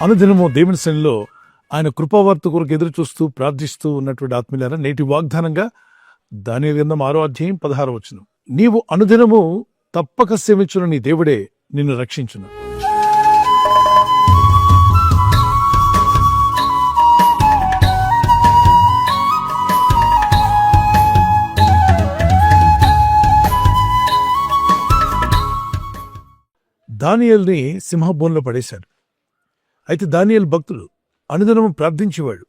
అనుదినము దేవుని సన్నిధిలో ఆయన కృపావార్త కొరకు ఎదురు చూస్తూ ప్రార్థిస్తూ ఉన్నటువంటి ఆత్మీయులారా, నేటి వాగ్దానంగా దానియేలు గ్రంథం 6వ అధ్యాయం 16వ వచనం. నీవు అనుదినము తప్పక సేవించున నీ దేవుడే నిన్ను రక్షించును. దానియేలుని సింహబోన్లో పడేశారు. అయితే దానియేలు భక్తుడు, అనుదినము ప్రార్థించేవాడు.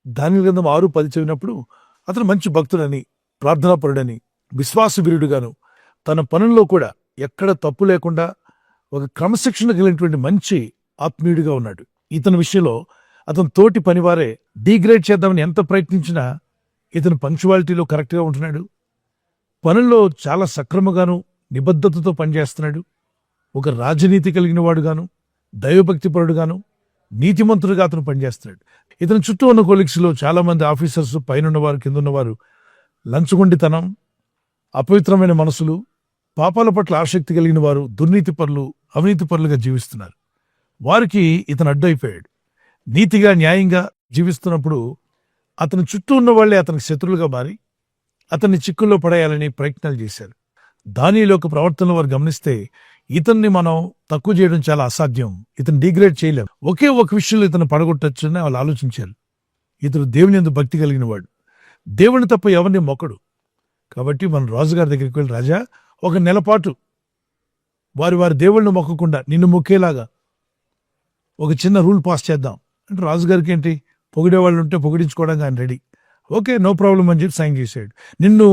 దానియేలు గ్రంథం 6:10 చదివినప్పుడు అతను మంచి భక్తుడని, ప్రార్థనాపరుడని, విశ్వాసవీరుడుగాను, తన పనుల్లో కూడా ఎక్కడ తప్పు లేకుండా ఒక క్రమశిక్షణ కలిగినటువంటి మంచి ఆత్మీయుడిగా ఉన్నాడు. ఇతని విషయంలో అతని తోటి పనివారే డీగ్రేడ్ చేద్దామని ఎంత ప్రయత్నించినా ఇతను పంక్చువాలిటీలో కరెక్ట్గా ఉంటున్నాడు. పనుల్లో చాలా సక్రమంగాను నిబద్ధతతో పనిచేస్తున్నాడు. ఒక రాజనీతి కలిగిన వాడుగాను, దైవభక్తిపరుడుగాను, నీతిమంతుడుగా అతను పనిచేస్తున్నాడు. ఇతని చుట్టూ ఉన్న కొలీగ్స్లో చాలా మంది ఆఫీసర్స్, పైనున్నవారు, కిందున్నవారు లంచగొండితనం, అపవిత్రమైన మనసులు, పాపాల పట్ల ఆసక్తి కలిగిన వారు, దుర్నీతి పరులు, అవినీతి పరులుగా జీవిస్తున్నారు. వారికి ఇతను అడ్డైపోయాడు. నీతిగా, న్యాయంగా జీవిస్తున్నప్పుడు అతని చుట్టూ ఉన్న వాళ్లే అతనికి శత్రులుగా మారి అతన్ని చిక్కుల్లో పడేయాలని ప్రయత్నాలు చేశారు. దానియేలు యొక్క ప్రవర్తనలో వారు గమనిస్తే ఇతన్ని మనం తక్కువ చేయడం చాలా అసాధ్యం, ఇతను డిగ్రేడ్ చేయలేం. ఒకే ఒక విషయంలో ఇతను పడగొట్టొచ్చని వాళ్ళు ఆలోచించారు. ఇతను దేవుని యందు భక్తి కలిగిన వాడు, దేవుని తప్ప ఎవరిని మొక్కడు. కాబట్టి మనం రాజుగారి దగ్గరికి వెళ్ళి, రాజా, ఒక నెల పాటు వారి దేవుళ్ళని మొక్కకుండా నిన్ను మొక్కేలాగా ఒక చిన్న రూల్ పాస్ చేద్దాం అంటే, రాజుగారికి ఏంటి, పొగిడేవాళ్ళు ఉంటే పొగిడించుకోవడానికి ఆయన రెడీ. ఓకే, నో ప్రాబ్లం అని చెప్పి సైన్ చేశాడు. నిన్ను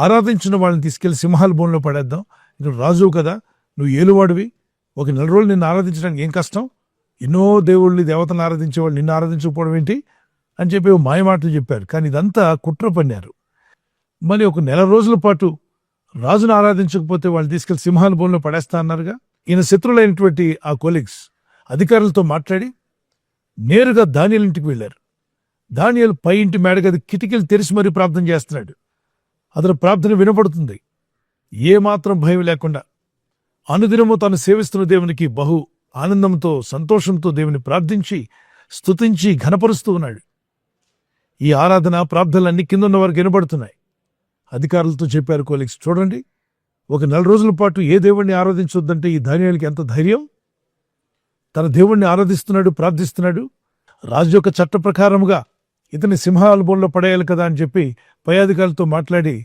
ఆరాధించిన వాళ్ళని తీసుకెళ్లి సింహాల బోన్లో పడేద్దాం, ఇక్కడ రాజువు కదా, నువ్వు ఏలువాడివి, ఒక నెల రోజులు నిన్ను ఆరాధించడానికి ఏం కష్టం, ఎన్నో దేవుళ్ళని, దేవతలను ఆరాధించేవాళ్ళు నిన్ను ఆరాధించకపోవడం ఏంటి అని చెప్పి మాయమాటలు చెప్పారు. కానీ ఇదంతా కుట్ర పన్నారు. మరి ఒక నెల రోజుల పాటు రాజును ఆరాధించకపోతే వాళ్ళు తీసుకెళ్లి సింహాల బోన్లో పడేస్తా అన్నారుగా. ఈయన శత్రులైనటువంటి ఆ కొలీగ్స్ అధికారులతో మాట్లాడి నేరుగా దానియేలు ఇంటికి వెళ్లారు. దానియేలు పై ఇంటి మేడగది కిటికీలు తెరిచి మరీ ప్రార్థన చేస్తున్నాడు. అతని ప్రార్థన వినపడుతుంది. ఏమాత్రం భయం లేకుండా అనుదినము తాను సేవిస్తున్న దేవునికి బహు ఆనందంతో, సంతోషంతో దేవుని ప్రార్థించి, స్తుతించి, ఘనపరుస్తూ ఉన్నాడు. ఈ ఆరాధన, ప్రార్థనలన్నీ కిందన్న వారికి వినబడుతున్నాయి. అధికారులతో చెప్పారు కొలీగ్స్, చూడండి, ఒక నెల రోజుల పాటు ఏ దేవుణ్ణి ఆరాధించొద్దంటే ఈ దానియేలుకి ఎంత ధైర్యం. తన దేవుణ్ణి ఆరాధిస్తున్నాడు, ప్రార్థిస్తున్నాడు. రాజు యొక్క చట్ట ప్రకారముగా ఇతని సింహాల బోన్లో పడేయాలి కదా అని చెప్పి పై అధికారులతో మాట్లాడి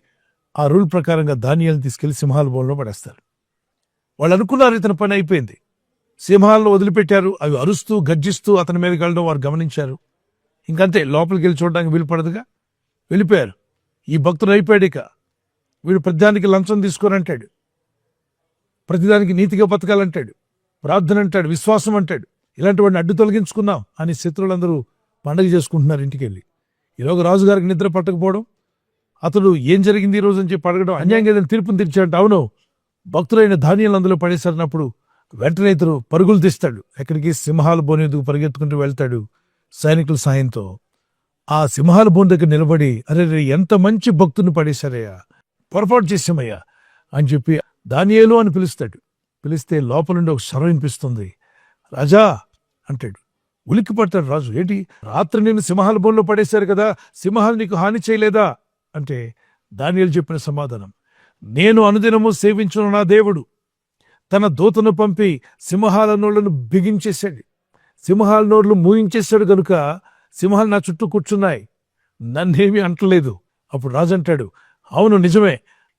ఆ రూల్ ప్రకారంగా దానియేలుని తీసుకెళ్లి సింహాల బోన్లో పడేస్తారు. వాళ్ళు అనుకున్నారు ఇతని పని అయిపోయింది. సింహాలను వదిలిపెట్టారు. అవి అరుస్తూ, గర్జిస్తూ అతని మీదకి వెళ్ళడం వారు గమనించారు. ఇంకంతే, లోపలికి వెళ్ళి చూడడానికి వీలు పడదుగా, వెళ్ళిపోయారు. ఈ భక్తుడు అయిపోయాడు. ఇక వీడు ప్రతిదానికి లంచం తీసుకోరంటాడు, ప్రతిదానికి నీతిగా బతకాలంటాడు, ప్రార్థన అంటాడు, విశ్వాసం అంటాడు. ఇలాంటి వాడిని అడ్డు తొలగించుకున్నాం అని శత్రువులందరూ పండగ చేసుకుంటున్నారు ఇంటికి వెళ్ళి. ఈరోజు రాజుగారికి నిద్ర పట్టకపోవడం, అతడు ఏం జరిగింది ఈ రోజు అని చెప్పి అడగడం, అన్యాయంగా ఏదైనా తీర్పుని తెచ్చాడంటే, అవును, భక్తులైన దానియేలు అందులో పడేసరినప్పుడు వెంటనే ఇతరు పరుగులు తీస్తాడు. ఎక్కడికి, సింహాల బోన్ ఎదుగు పరిగెత్తుకుంటూ వెళ్తాడు సైనికుల సాయంతో. ఆ సింహాల బోన్ దగ్గర నిలబడి, అరే ఎంత మంచి భక్తుని పడేశారయ్యా, పొరపాటు చేసామయ్యా అని చెప్పి దానియేలు అని పిలుస్తాడు. పిలిస్తే లోపల నుండి ఒక స్వరం వినిపిస్తుంది. రాజా అంటాడు. ఉలిక్కి పడతాడు రాజు. ఏంటి, రాత్రి నేను సింహాల బోన్లో పడేశారు కదా, సింహాలు నీకు హాని చేయలేదా అంటే దానియేలు చెప్పిన సమాధానం, నేను అనుదినము సేవించున్న నా దేవుడు తన దూతను పంపి సింహాల నోళ్లను బిగించేశాడు, సింహాల నోళ్లు మూయించేశాడు గనుక సింహాలు నా చుట్టూ కూర్చున్నాయి, నన్నేమీ అంటలేదు. అప్పుడు రాజు అంటాడు, అవును నిజమే,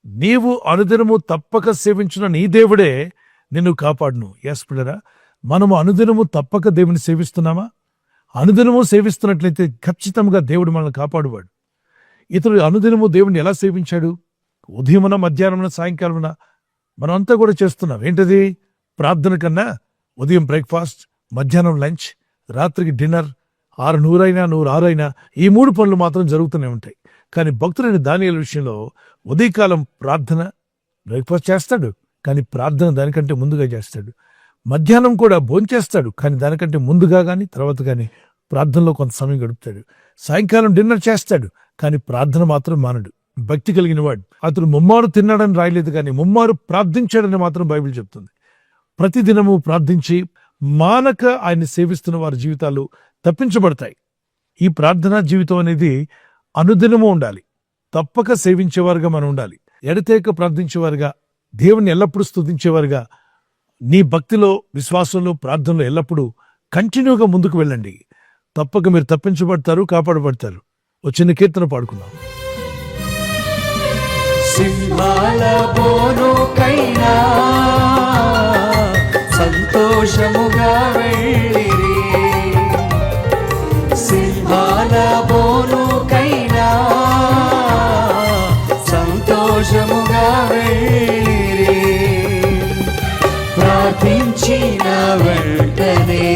నీవు అనుదినము తప్పక సేవించిన నీ దేవుడే నిన్ను కాపాడును. ఎస్ పిల్లరా, మనము అనుదినము తప్పక దేవుని సేవిస్తున్నామా? అనుదినము సేవిస్తున్నట్లయితే ఖచ్చితంగా దేవుడు మనల్ని కాపాడువాడు. ఇతడు అనుదినము దేవుడిని ఎలా సేవించాడు? ఉదయమున, మధ్యాహ్నమున, సాయంకాలమున మనం అంతా కూడా చేస్తున్నాం. ఏంటది? ప్రార్థన కన్నా ఉదయం బ్రేక్ఫాస్ట్, మధ్యాహ్నం లంచ్, రాత్రికి డిన్నర్, 100 అయినా 106 అయినా ఈ 3 పనులు మాత్రం జరుగుతూనే ఉంటాయి. కానీ భక్తులైన దానియేలు విషయంలో ఉదయకాలం ప్రార్థన, బ్రేక్ఫాస్ట్ చేస్తాడు కానీ ప్రార్థన దానికంటే ముందుగా చేస్తాడు. మధ్యాహ్నం కూడా భోంచేస్తాడు కానీ దానికంటే ముందుగా కానీ తర్వాత కానీ ప్రార్థనలో కొంత సమయం గడుపుతాడు. సాయంకాలం డిన్నర్ చేస్తాడు కానీ ప్రార్థన మాత్రం మానడు. భక్తి కలిగిన వాడు. అతడు ముమ్మారు తిన్నాడని రాయలేదు కానీ ముమ్మారు ప్రార్థించాడని మాత్రం బైబిల్ చెప్తుంది. ప్రతిదినము ప్రార్థించి మానక ఆయన్ని సేవిస్తున్న వారి జీవితాలు తప్పించబడతాయి. ఈ ప్రార్థనా జీవితం అనేది అనుదినము ఉండాలి. తప్పక సేవించేవారుగా మనం ఉండాలి. ఎడతెగక ప్రార్థించేవారుగా, దేవుణ్ణి ఎల్లప్పుడూ స్తుతించేవారుగా, నీ భక్తిలో, విశ్వాసంలో, ప్రార్థనలో ఎల్లప్పుడూ కంటిన్యూగా ముందుకు వెళ్ళండి. తప్పక మీరు తప్పించబడతారు, కాపాడబడతారు. ఓ చిన్న కీర్తన పాడుకుందాం. సింహాల బోనుకైనా సంతోషముగా వెళ్ళిరి, సింహాల బోనుకైనా సంతోషముగా వెళ్ళిరి, ప్రార్థించిన వెంటనే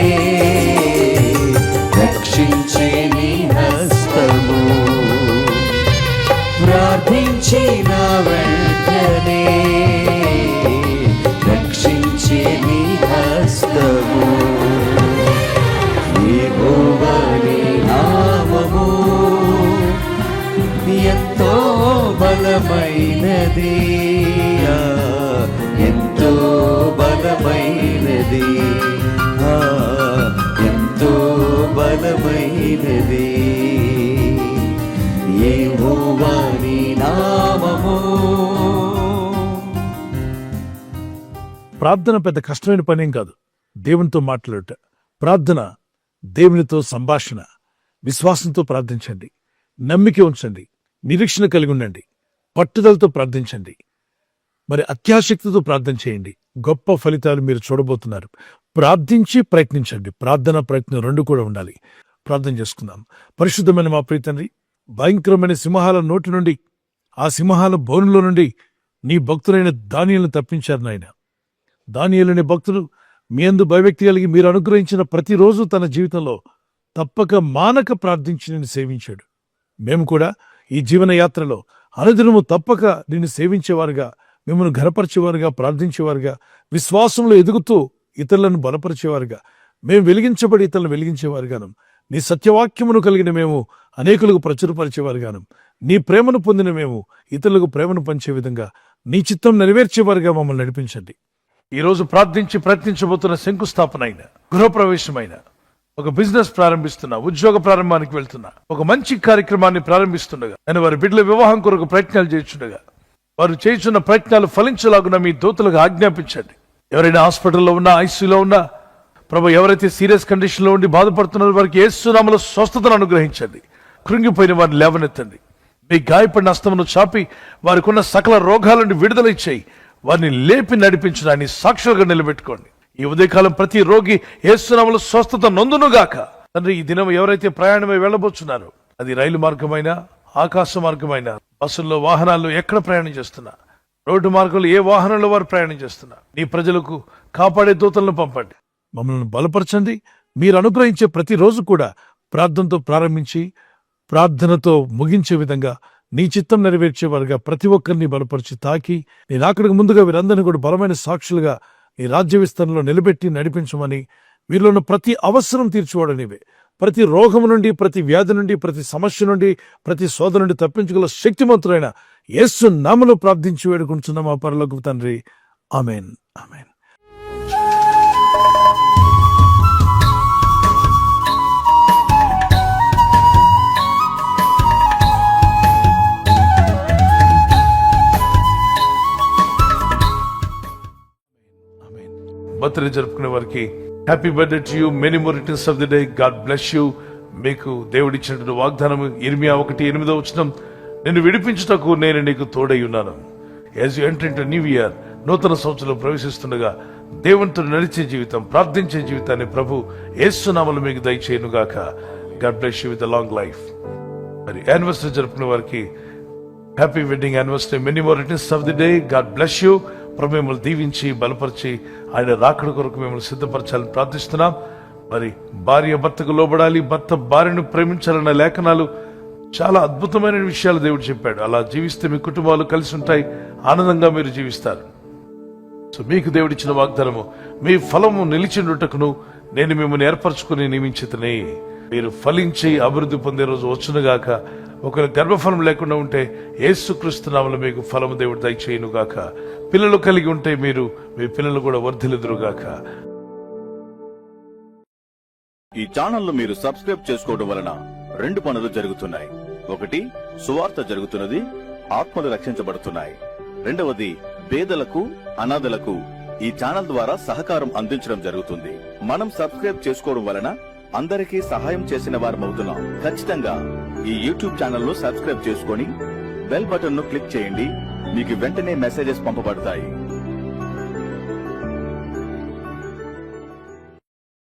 రక్షించే నీ హస్తము, ప్రార్థించిన వెంటనే రక్షించే నీ హస్తము. యెహోవా నీ నామము ఎంతో బలమైనది, ఎంతో బలమైనది, ఎంతో బలమైనది యెహోవా నీ నామము. ప్రార్థన పెద్ద కష్టమైన పనేం కాదు. దేవునితో మాట్లాడుట, ప్రార్థన దేవునితో సంభాషణ. విశ్వాసంతో ప్రార్థించండి, నమ్మిక ఉంచండి, నిరీక్షణ కలిగి ఉండండి, పట్టుదలతో ప్రార్థించండి, మరి అత్యాశక్తితో ప్రార్థన చేయండి. గొప్ప ఫలితాలు మీరు చూడబోతున్నారు. ప్రార్థించి ప్రయత్నించండి. ప్రార్థన ప్రయత్నం రెండు కూడా ఉండాలి. ప్రార్థన చేసుకుందాం. పరిశుద్ధమైన మా ప్రియ తండ్రి, భయంకరమైన సింహాల నోటి నుండి, ఆ సింహాల బోనులో నుండి నీ భక్తులైన దానియేలును తప్పించారు నాయన. దానియేలుని భక్తులు మీ యందు భయభక్తి కలిగి మీరు అనుగ్రహించిన ప్రతిరోజు తన జీవితంలో తప్పక మానక ప్రార్థించి నిన్ను సేవించాడు. మేము కూడా ఈ జీవన యాత్రలో అనుదినము తప్పక నిన్ను సేవించేవారుగా, మిమ్మల్ని ఘనపరిచేవారుగా, ప్రార్థించేవారుగా, విశ్వాసంలో ఎదుగుతూ ఇతరులను బలపరిచేవారుగా, మేము వెలిగించబడి ఇతరులను వెలిగించేవారుగాను, నీ సత్యవాక్యమును కలిగిన మేము అనేకులకు ప్రచురపరిచేవారుగాను, నీ ప్రేమను పొందిన మేము ఇతరులకు ప్రేమను పంచే విధంగా నీ చిత్తం నెరవేర్చేవారుగా మమ్మల్ని నడిపించండి. ఈరోజు ప్రార్థించి ప్రయత్నించబోతున్న శంకుస్థాపన అయిన, గృహప్రవేశమైన, ఒక బిజినెస్ ప్రారంభిస్తున్నా, ఉద్యోగ ప్రారంభానికి వెళ్తున్నా, ఒక మంచి కార్యక్రమాన్ని ప్రారంభిస్తుండగా, నేను వారి బిడ్డల వివాహం కొరకు ప్రయత్నాలు చేస్తుండగా, వారు చేస్తున్న ప్రయత్నాలు ఫలించలాగున మీ దూతలకు ఆజ్ఞాపించండి. ఎవరైనా హాస్పిటల్లో ఉన్నా, ఐసీయూలో ఉన్నా, ప్రభు ఎవరైతే సీరియస్ కండిషన్లో ఉండి బాధపడుతున్నారో వారికి యేసు నామములో స్వస్థతను అనుగ్రహించండి. కృంగిపోయిన వారిని లేవనెత్తండి. మీ గాయపడిన హస్తమును చాపి వారికి ఉన్న సకల రోగాల నుండి విడుదల ఇచ్చేయి. వారిని లేపి నడిపించడాన్ని సాక్షులుగా నిలబెట్టుకోండి. ఈ ఉదయకాలం ప్రతి రోగి యేసు నామములో స్వస్థత నొందునుగాక. తండ్రి, ఈ దినం ఎవరైతే ప్రయాణమై వెళ్ళబోతున్నారో, అది రైలు మార్గమైనా, ఆకాశ మార్గమైనా, బస్సుల్లో, వాహనాల్లో ఎక్కడ ప్రయాణం చేస్తున్నా, రోడ్డు మార్గంలో ఏ వాహనంలో వారు ప్రయాణం చేస్తున్నా, నీ ప్రజలకు కాపాడే దూతలను పంపండి. మమ్మల్ని బలపరచండి. మీరు అనుగ్రహించే ప్రతిరోజు కూడా ప్రార్థనతో ప్రారంభించి ప్రార్థనతో ముగించే విధంగా నీ చిత్తం నెరవేర్చేవారుగా ప్రతి ఒక్కరిని బలపరిచి తాకి, నేను అక్కడికి ముందుగా వీరందరినీ కూడా బలమైన సాక్షులుగా నీ రాజ్య విస్తరణలో నిలబెట్టి నడిపించమని, వీరిలో ఉన్న ప్రతి అవసరం తీర్చువాడు నీవే. ప్రతి రోగం నుండి, ప్రతి వ్యాధి నుండి, ప్రతి సమస్య నుండి, ప్రతి శోధన నుండి తప్పించగల శక్తిమంతుడైన యేసు నామములో ప్రార్థించి వేడుకుంటున్నాం మా పరలోకపు తండ్రి. ఆమేన్, ఆమేన్. బర్త్డే జరుపుకునే వారికి happy birthday to you, many more returns of the day, God bless you. మీకు దేవుడిచ్చినటువంటి వాగ్దానం ఇర్మియా 1:8 నిన్ను విడిపించుటకు నేను నీకు తోడై ఉన్నాను. As you enter into new year, నూతన సంవత్సరంలో ప్రవేశిస్తుండగా దేవునితో నడిచే జీవితం, ప్రార్థించే జీవితాన్ని ప్రభు యేసు నామములో మీకు దయచేయునుగాక. God bless you with long life. మరి యానివర్సరీ జరుపుకునే వారికి happy wedding anniversary, many more returns of the day, God bless you. ప్రభు మిమ్మల్ని దీవించి బలపరిచి ఆయన రాకడ కొరకు మిమ్మల్ని సిద్ధపరచాలని ప్రార్థిస్తున్నాం. మరి భార్య భర్తకు లోబడాలి, భర్త భార్యను ప్రేమించాలన్న లేఖనాలు చాలా అద్భుతమైన విషయాలు దేవుడు చెప్పాడు. అలా జీవిస్తే మీ కుటుంబాలు కలిసి ఉంటాయి, ఆనందంగా మీరు జీవిస్తారు. సో మీకు దేవుడిచ్చిన వాగ్దానము, మీ ఫలము నిలిచిండుటకును నేను మిమ్మల్ని ఏర్పరచుకుని నియమించితనే. మీరు ఫలించి అభివృద్ధి పొందే రోజు వచ్చునుగాక. ఒకవేళ గర్భఫలం లేకుండా ఉంటే యేసుక్రీస్తు నామములో మీకు ఫలము దేవుడు దయచేయునుగాక. పిల్లలు కలిగి ఉంటే మీరు, మీ పిల్లలు కూడా వర్ధిల్లుదురుగాక. ఈ ఛానల్ ను మీరు సబ్స్క్రైబ్ చేసుకోవడం వలన 2 పనులు జరుగుతున్నాయి. ఒకటి, సువార్త జరుగుతున్నది, ఆత్మలు రక్షించబడుతున్నాయి. రెండవది, పేదలకు అనాథలకు ఈ ఛానల్ ద్వారా సహకారం అందించడం జరుగుతుంది. మనం సబ్స్క్రైబ్ చేసుకోవడం వలన అందరికీ సహాయం చేసిన వారమవుతున్నాం. ఖచ్చితంగా ఈ యూట్యూబ్ ఛానల్ ను సబ్స్క్రైబ్ చేసుకొని బెల్ బటన్ ను క్లిక్ చేయండి. మీకు వెంటనే మెసేజెస్ పంపబడతాయి.